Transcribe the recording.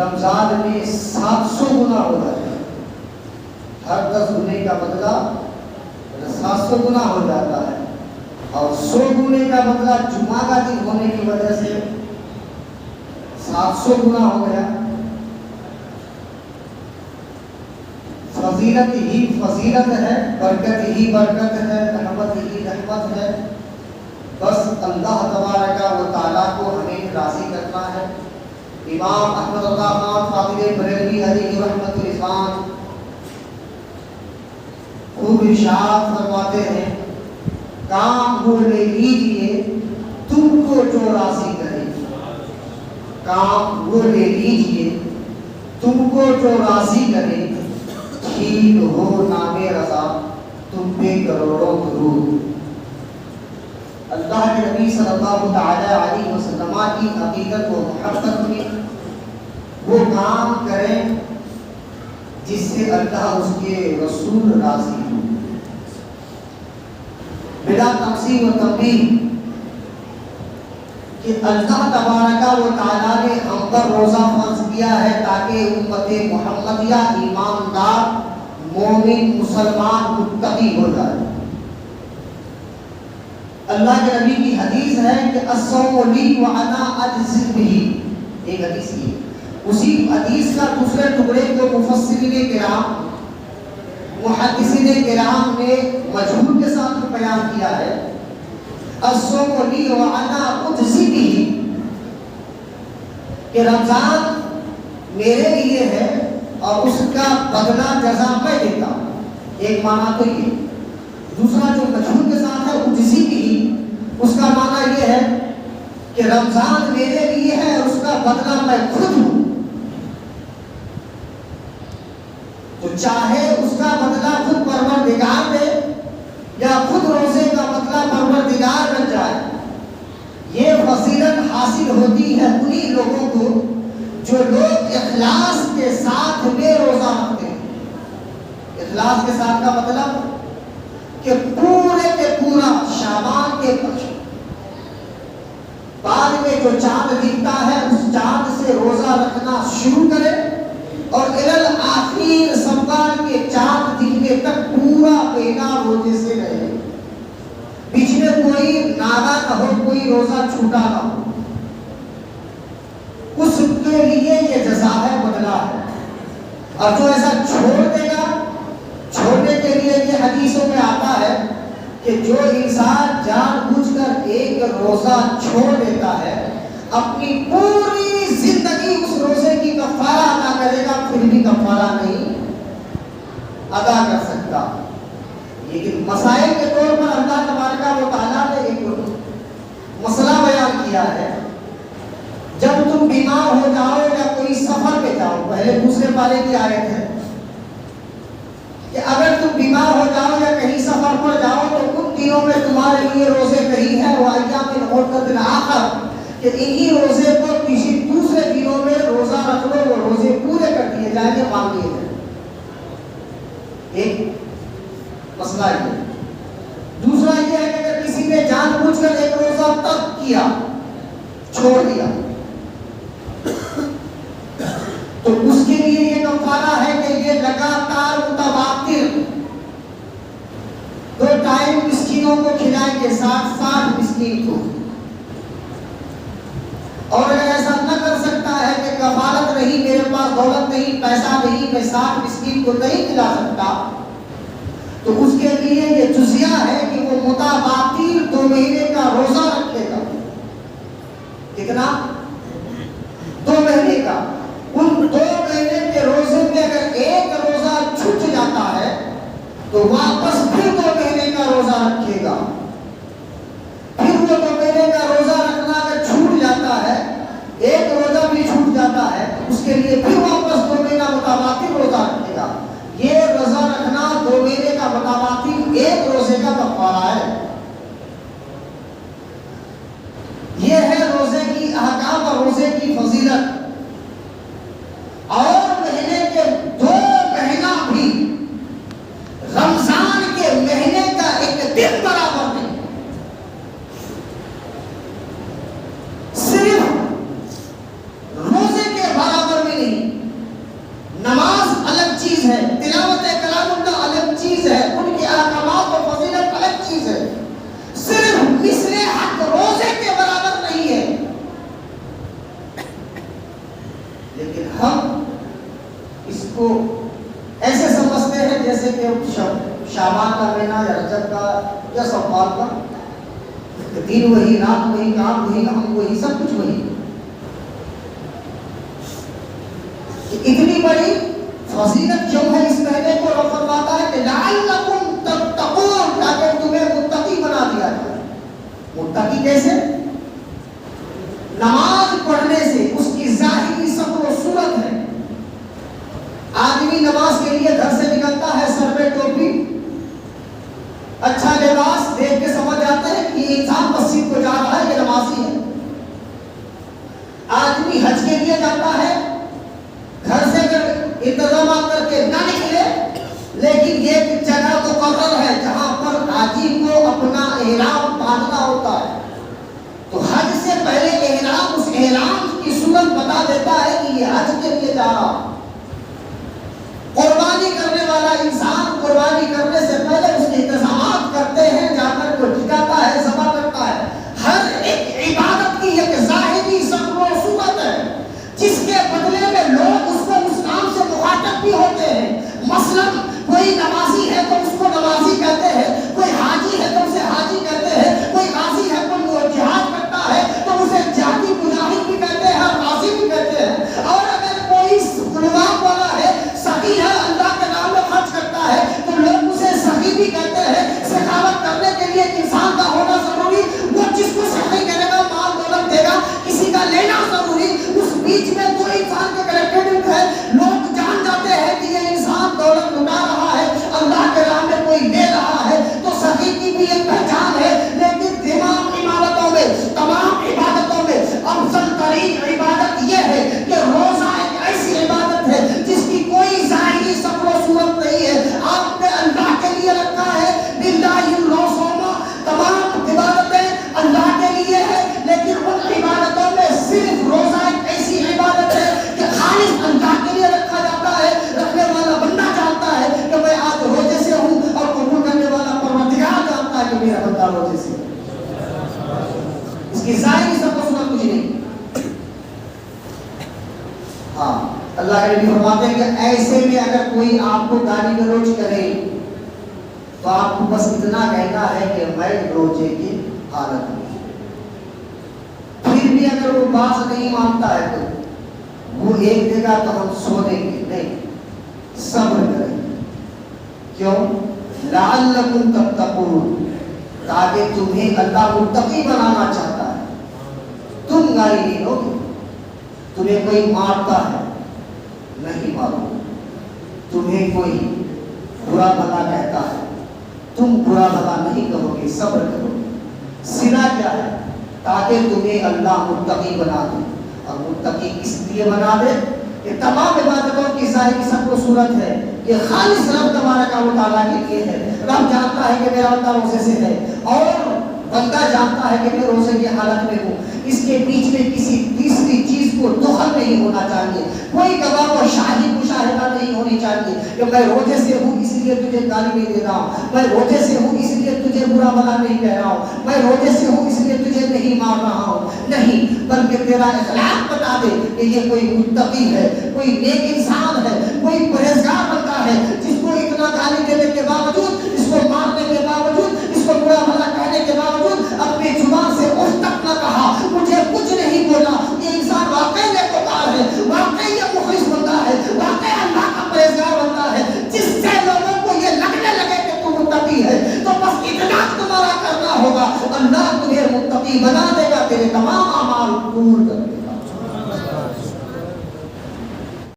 رمضان میں 700 گنا ہو جاتا ہے. ہر 10 گنے کا بدلہ 700 گنا ہو جاتا ہے. اور 100 گنے کا بدلہ جمعہ کا دن ہونے کی وجہ سے 700 گنا ہو گیا. فضیلت ہی فضیلت ہے، برکت ہی برکت ہے، رحمت ہی رحمت ہے. بس اللہ تبارک و تعالیٰ کو ہمیں راضی کرنا ہے. امام احمد اللہ خان فاضل بریلوی علیہ رحمت الرحمان خوب ارشاد فرماتے ہیں، کام وہ لے لیجئے تم کو جو راضی کرے. کام وہ لے لیجئے تم کو جو راضی کرے. ٹھیک ہو نام رضا تم پہ کروڑوں درود. اللہ کے نبی صلی اللہ تعالی علیہ وسلم کی عقیدت و محبت میں وہ کام کریں جس سے اللہ اس کے رسول راضی ہو. بلا تقسیم و تنبیہ کہ اللہ تبارک و تعالیٰ نے ہم پر روزہ فرض کیا ہے تاکہ امت محمدیہ ایماندار مومن مسلمان متقی ہو جائے. اللہ کے نبی کی حدیث ہے کہ الصوم لی وانا اجزی بہ. ایک حدیث ہے، اسی حدیث کا دوسرے ٹکڑے کو مفسرین کرام محدثین کرام نے مجہول کے ساتھ بیان کیا ہے. الصوم لی وانا اجزی بہ کہ رمضان میرے لیے ہے اور اس کا بدلہ جزا میں دیتا ہوں. ایک معنی تو یہ. دوسرا جو مجہول کے ساتھ ہے اجزی بہ، اس کا معنی یہ ہے کہ رمضان میرے لیے ہے اور اس کا بدلہ میں خود ہوں. تو چاہے اس کا بدلہ خود پروردگار دے یا خود روزے کا بدلہ پروردگار بن جائے. یہ فضیلت حاصل ہوتی ہے انہی لوگوں کو جو لوگ اخلاص کے ساتھ میں روزہ رکھتے ہیں. اخلاص کے ساتھ کا مطلب کہ پورے کے پورا شعبان کے بعد میں جو چاند دکھتا ہے اس چاند سے روزہ رکھنا شروع کرے اور آخر سموار کے چاند دکھنے تک پورا مہینہ روزے سے رہے. بیچ میں کوئی ناغا نہ ہو، کوئی روزہ چھوٹا نہ ہو. اس کے لیے یہ جزا ہے، بدلہ ہے. اور جو ایسا چھوڑ دے گا، چھوڑنے کے لیے یہ حدیثوں میں آتا ہے کہ جو انسان جان بوجھ کر ایک روزہ چھوڑ دیتا ہے اپنی پوری زندگی اس روزے کی کفارہ ادا کرے گا، پھر بھی کفارہ نہیں ادا کر سکتا. لیکن مسائل کے طور پر اللہ تبارک و تعالیٰ نے ایک مسئلہ بیان کیا ہے. جب تم بیمار ہو جاؤ یا کوئی سفر پہ جاؤ، پہلے دوسرے پارے کی آیت ہے کہ اگر تم بیمار ہو جاؤ یا کہیں سفر پر جاؤ تو ان دنوں میں تمہارے لیے روزے نہیں ہیں. وہ ایام عدت آخر کہ انہی روزے کو کسی دوسرے دنوں میں روزہ رکھ لو، وہ روزے پورے کر دیے جائیں گے، مان لیے جائیں. ایک مسئلہ یہ. دوسرا یہ ہے کہ اگر کسی نے جان بوجھ کر ایک روزہ ترک کیا، چھوڑ دیا، تو اس کے لیے یہ کفارہ ہے کہ یہ لگاتار متواتر 2 ٹائم مسکینوں کو کھلائیں گے، 60 مسکین کو. اور اگر ایسا نہ کر سکتا ہے کہ کفارت نہیں، میرے پاس دولت نہیں، پیسہ نہیں، میں 60 مسکین کو نہیں کھلا سکتا، تو اس کے لیے یہ جزیہ ہے کہ وہ متواتر 2 مہینے کا روزہ رکھے گا. کتنا؟ 2 مہینے کا. ان 2 مہینے کے روزے میں اگر ایک روزہ چھوٹ جاتا ہے تو واپس پھر 2 مہینے کا روزہ رکھے گا. پھر وہ 2 مہینے کا روزہ رکھنا اگر چھوٹ جاتا ہے، ایک روزہ بھی چھوٹ جاتا ہے، اس کے لیے پھر واپس 2 مہینہ متواتر روزہ رکھے گا. یہ روزہ رکھنا 2 مہینے کا متواتر ایک روزے کا کفارہ ہے. یہ ہے روزے کی احکام اور روزے کی فضیلت. اور مہینے کے 2 مہینہ بھی رمضان کے مہینے کا ایک دن برابر نہیں. صرف روزے کے برابر بھی نہیں. لیکن ہم اس کو ایسے سمجھتے ہیں جیسے کہ شعبان کا مہینہ یا رجب کا یا شوال کا، دن وہی، رات وہی، کام وہی، ہم وہی، سب کچھ وہی. اتنی بڑی فضیلت کیوں ہے اس مہینے کو؟ رب فرماتا ہے کہ لعلکم تتقون، تاکہ تمہیں متقی بنا دیا جائے. متقی کیسے؟ نماز پڑھنے سے. اس کی ظاہری شکل و صورت ہے. آدمی نماز کے لیے گھر سے نکلتا ہے، سر پہ ٹوپی، اچھا لباس، دیکھ کے سمجھ جاتے ہیں کہ یہ انسان مسجد کو جا رہا ہے، یہ نمازی ہے. آدمی حج کے لیے جاتا ہے، گھر سے اگر انتظامات کر کے نہ نکلے، لیکن یہ جگہ مقرر ہے جہاں پر حاجی کو اپنا احرام باندھنا ہوتا ہے، تو حج سے پہلے احرام، اس احرام کی صورت بتا دیتا ہے کہ یہ حج کے لیے جا رہا. قربانی کرنے والا انسان قربانی کرنے سے پہلے اس کے انتظامات کرتے ہیں، جا کر کو ٹھکاتا ہے، ذبح کرتا ہے. ہر ایک عبادت کی ایک ظاہری شکل و صورت ہے جس کے بدلے میں لوگ اس کو اس نام سے مخاطب بھی ہوتے ہیں. مثلا کوئی نمازی ہے تو اس کو نمازی کہتے ہیں، کوئی حاجی ہے تو اسے حاجی کہتے ہیں، کوئی غازی ہے تو وہ جہاد کرتا ہے تو اسے جہادی مجاہد بھی کہتے ہیں اور غازی بھی کہتے ہیں. اور اگر کوئی علماء والا ہے، سخی ہے، اللہ کے نام میں خرچ کرتا ہے تو لوگ اسے سخی بھی کہتے ہیں. سخاوت کرنے کے لیے انسان کا ہونا ضروری، وہ جس کو سخی کرے گا مال دولت دے گا، کسی کا لینا ضروری. اس بیچ میں دو انسان کے کنیکٹڈ ہے، لوگ جان جاتے ہیں کہ یہ انسان دولت لٹا رہا ہے، اللہ کے راہ میں کوئی لے رہا ہے، تو سخی کی بھی ایک پہچان ہے. لیکن تمام عبادتوں میں، تمام عبادتوں میں افضل ترین عبادت یہ ہے کہ روزہ ایک ایسی عبادت ہے جس کی کوئی ظاہری شکل و صورت نہیں ہے. آپ نے اللہ کے لیے رکھا ہے، للہ الروزہ، تمام عبادتیں اللہ کے لیے ہے، لیکن ان عبادتوں میں صرف روزہ ایک ایسی عبادت ہے کہ خالص اللہ کے لیے رکھا جاتا ہے. رکھنے والا بندہ جانتا ہے کہ میں آج روزے سے ہوں، اور قبول کرنے والا پروردگار جانتا ہے کہ میرا بندہ روزے سے ہے. اس کی ظاہری شکل و صورت کچھ نہیں. ہاں، اللہ کے نبی فرماتے ہیں کہ ایسے میں اگر کوئی آپ کو گالی گلوچ کرے تو آپ کو بس اتنا کہنا ہے کہ میں روزے کی حالت میں. پھر بھی اگر وہ بات نہیں مانتا ہے تو وہ ایک جگہ تو ہم سو دیں گے نہیں، صبر کریں. کیوں؟ لعلکم تتقون، تاکہ تمہیں اللہ متقی بنانا چاہتا ہے. تم گالی نہیں لو گے. تمہیں کوئی مارتا ہے، نہیں مارو. تمہیں کوئی برا بھلا کہتا ہے، تم برا بھلا نہیں کہو گے، صبر کرو. سلا کیا ہے؟ تاکہ تمہیں اللہ متقی بنا دے. اور متقی اس لیے بنا دے کہ تمام عبادتوں کی ظاہری شکل و صورت ہے کہ خالص رب تبارک و تعالیٰ کے لیے ہے. رب جانتا ہے کہ میرا بندہ روزے سے ہے، اور بندہ جانتا ہے کہ میں روزے کی حالت میں ہوں. اس کے بیچ میں کسی تیسری چیز کو دخل نہیں ہونا چاہیے. کوئی گواہ و شاہد مشاہدہ نہیں ہونی چاہیے کہ میں روزے سے ہوں اس لیے تجھے گالی نہیں دے رہا ہوں، میں روزے سے ہوں اس لیے تجھے برا بھلا نہیں کہہ رہا ہوں، میں روزے سے ہوں اس لیے تجھے نہیں مار رہا ہوں. نہیں، بلکہ تیرا اخلاق بتا دے کہ یہ کوئی متقی ہے، کوئی نیک انسان ہے، کوئی پرہیزگار بندہ ہے جس کو اتنا گالی دینے کے باوجود، اس کو مارنے کے باوجود، اس کو برا بھلا کہنے کے باوجود اپنی زبان سے اف تک نہ کہا، مجھے کچھ نہیں بولا. یہ انسان واقعی نیکوکار ہے، واقعی یہ مخلص بندہ ہے، واقعی اللہ کا پرہیزگار بندہ ہے، جس سے لوگوں کو یہ لگنے لگے کہ تو متقی ہے. تو بس اتنا تمہارا کرنا ہوگا، اللہ تمہیں متقی بنا دے گا، تیرے تمام اعمال پور کر دے گا.